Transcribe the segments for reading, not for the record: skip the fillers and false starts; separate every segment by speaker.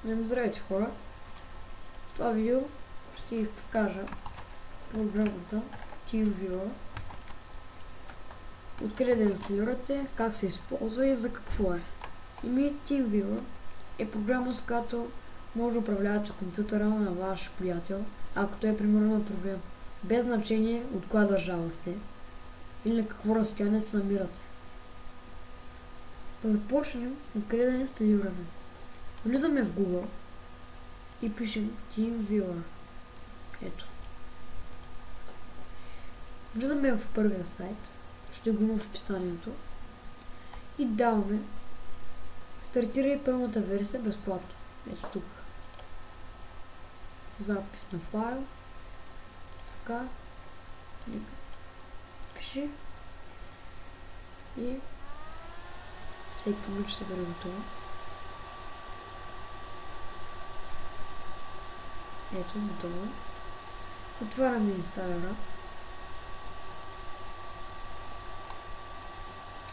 Speaker 1: Здравейте, хора! В това видео ще ви покажа програмата TeamViewer, откъде да инсталирате, как се използва и за какво е. TeamViewer е програма, с която може да управлявате компютъра на ваш приятел, ако той примерно има проблем, без значение от коя държава сте или на какво разстояние се намирате. Да започнем откъде да инсталираме. Влизаме в Google и пишем TeamViewer. Ето. Влизаме в първия сайт, ще го има в описанието и даваме стартирай пълната версия безплатно. Ето тук. Запис на файл. Така. Пиши. И всеки момент ще бъде готово. Ето, готово. Отваряме инсталера.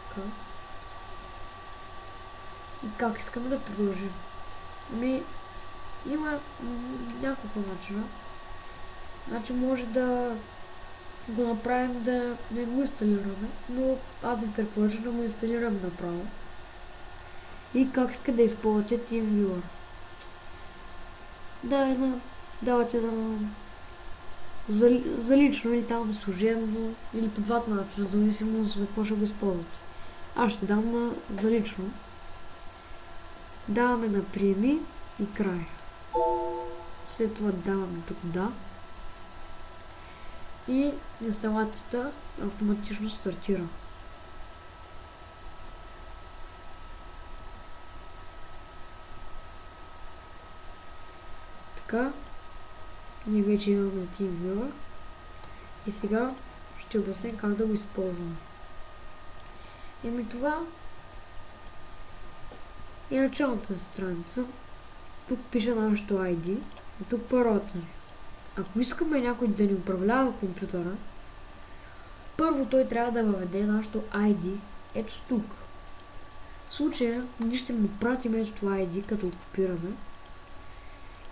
Speaker 1: Така. И как искаме да продължим? Има няколко начина. Значи може да го направим да не го инсталираме, но аз ви препоръчвам да го инсталирам направо. И как иска да използвате TeamViewer. Давате за лично или там служебно, или по двата начина, зависимо за какво ще го използвате. Аз ще дам за лично. Даваме на приеми и край. След това даваме тук да. И инсталацията автоматично стартира. Така, ние вече имаме TeamViewer и сега ще обясня как да го използваме. Това е началната страница. Тук пише нашето ID и тук паролата ни. Ако искаме някой да ни управлява компютъра, първо той трябва да въведе нашето ID ето тук. В случая ние ще му пратим ето това ID, като го копираме.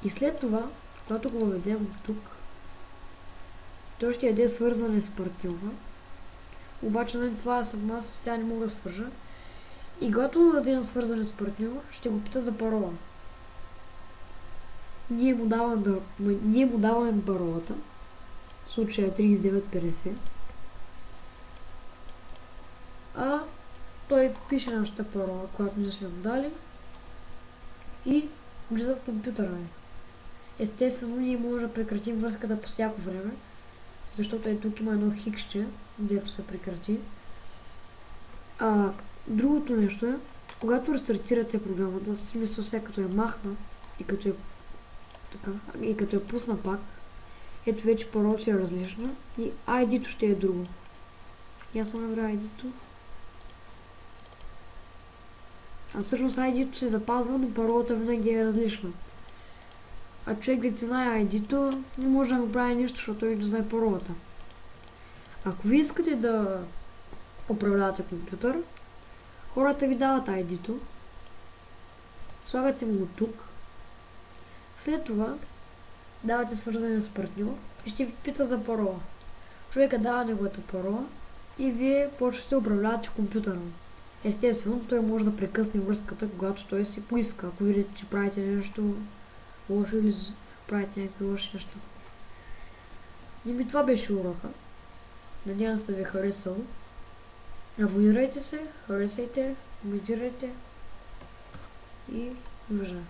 Speaker 1: И след това, когато го въведем тук, той ще яде свързване с партньора. Обаче на това аз сега не мога да свържа. И когато го дадем свързване с партньора, ще го пита за парола. Ние му даваме паролата. В случая 3950. А той пише нашата парола, която ние сме му дали. И влиза в компютъра ни. Естествено, ние може да прекратим връзката по всяко време, защото тук има едно хиксче, дето се прекрати. Другото нещо е, когато рестартирате програмата, в смисъл сега като я махна и като я пусна пак, ето вече парол ще е различна и ID-то ще е друго. И аз съм набрал ID-то. Всъщност ID-то се запазва, но паролата винаги е различна. А човек да ти знае ID-то, не може да го прави нищо, защото той не знае паролата. Ако ви искате да управлявате компютър, хората ви дават ID-то, слагате му тук, след това давате свързане с партньор и ще ви пита за парола. Човека дава неговата парола и вие почвате да управлявате компютъра. Естествено, той може да прекъсне връзката, когато той си поиска, ако видите, че правите нещо лошо или правите някакви лоши неща. Това беше урока. Надявам се да ви е харесало. Абонирайте се, харесайте, коментирайте и довиждане.